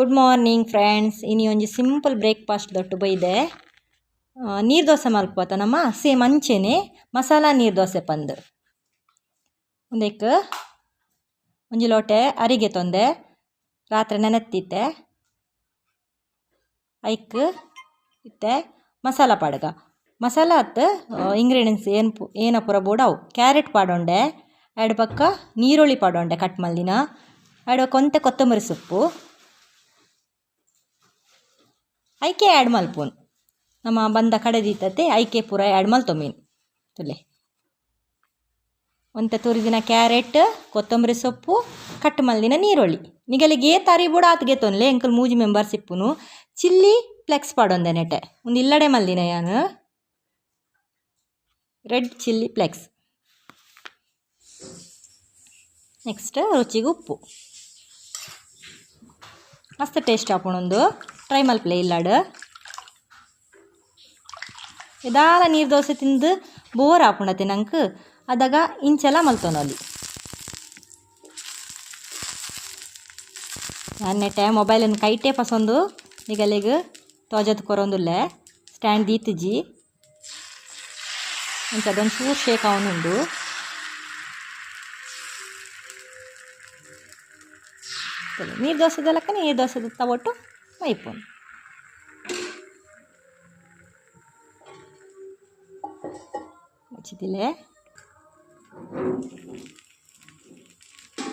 Good morning friends. ಇನಿ ಒಂಜಿ simple breakfast ದೊಟ್ಟು ಬೈದೆ ನೀರು ದೋಸೆ ಮಲ್ಪೋತ ನಮ್ಮ ಸೇಮ್ ಅಂಚೆನೆ ಮಸಾಲ ನೀರು ದೋಸೆ ಪಂದ್ ಒಂದೆಕ್ ಒಂಜಿ ಲೋಟೆ ಅರಿಗೆ ತೊಂದೆ ರಾತ್ರಿ ನೆನೆತ್ತಿತ್ತೆ ಐಕ್ ಇತ್ತೆ ಮಸಾಲ ಪಾಡ್ಗ ಮಸಾಲ ಅತ್ ಇಂಗ್ರೀಡಿಯೆಂಟ್ಸ್ ಏನ ಪೂರ ಬೋಡು ಅವು ಕ್ಯಾರೆಟ್ ಪಾಡೊಂಡೆ ಎರಡು ಪಕ್ಕ ನೀರುಳ್ಳಿ ಪಾಡೊಂಡೆ ಕಟ್ ಮಲ್ದಿನ ಎರಡು ಕೊಂತೆ ಕೊತ್ತಂಬರಿ ಸೊಪ್ಪು ಐಕೆ ಆ್ಯಡ್ ಮಲ್ಪುನು ನಮ್ಮ ಬಂದ ಕಡೆದೀತತೆ ಐಕೆ ಪೂರ ಆ್ಯಡ್ ಮಲ್ತೊಮೀನು ತುಲೆ ಒಂತೆ ತುರಿದಿನ ಕ್ಯಾರೆಟ್ ಕೊತ್ತಂಬರಿ ಸೊಪ್ಪು ಕಟ್ ಮಲ್ದಿನ ನೀರುಳ್ಳಿ ನಿಗಲಿಗೆ ತಾರಿ ಬುಡ ಆತ್ಗೆ ತೊನ್ಲೆ ಎಂಕಲ್ ಮೂಜಿ ಮೆಂಬರ್ಸ್ ಇಪ್ಪುನು ಚಿಲ್ಲಿ ಫ್ಲೆಕ್ಸ್ ಪಾಡೊಂದೆ ನೆಟೆ ಒಂದು ಇಲ್ಲಡೆ ಮಲ್ದಿನ ಯಾನು ರೆಡ್ ಚಿಲ್ಲಿ ಫ್ಲೆಕ್ಸ್. ನೆಕ್ಸ್ಟ್ ರುಚಿಗೆ ಉಪ್ಪು ಮಸ್ತ್ ಟೇಸ್ಟ್ ಆಪುಣೊಂದು ಟ್ರೈ ಮಲ್ಪಲೆ ಇಲ್ಲಾಡು ಇದಾಲ ನೀರು ದೋಸೆ ತಿಂದು ಬೋರ್ ಆಪುಣತೆ ನಂಗೆ ಅದಾಗ ಇಂಚೆಲ್ಲ ಮಲ್ತೊನೊಲಿ ನೆಟ್ಟೆ ಮೊಬೈಲನ್ನು ಕೈಟೇ ಪಸೊಂದು ನಿಗಲಿಗೆ ತೋಜತ್ ಕೊರೊಂದುಲ್ಲೆ ಸ್ಟ್ಯಾಂಡ್ ದೀತಿಜಿ ಇಂಚ ಅದೊಂದು ಚೂರು ಶೇಕ್ ಅವನುಂಡು ನೀರು ದೋಸೆದಲ್ಲಕ್ಕ ನೀರು ದೋಸೆದ ತಗೊಟ್ಟು ಮೈಪೋನು ಮುಚ್ಚಿದಿಲೆ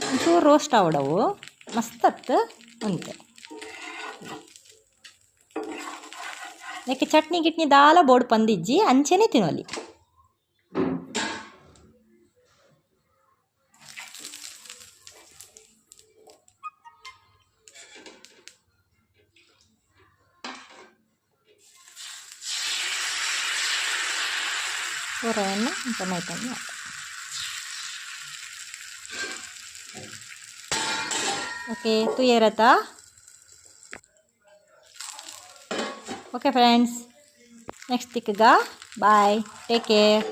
ಒಂಚೂರು ರೋಸ್ಟ್ ಆವಡವು ಮಸ್ತತ್ ಅಂತೆ ನೆಕ್ಕೆ ಚಟ್ನಿ ಗಿಟ್ನಿ ದಾಲ ಬೋರ್ಡ್ ಪಂದಿಜ್ಜಿ ಅಂಚೆನೆ ತಿನ್ನೋಲಿ ಕೂರೆಯನ್ನು ಇಂತ ಮೈತಂದು ಓಕೆ ತುಯರತಾ ಓಕೆ ಫ್ರೆಂಡ್ಸ್ ನೆಕ್ಸ್ಟ್ ತಿಕ್ಕಗ ಬಾಯ್ ಟೇಕ್ ಕೇರ್.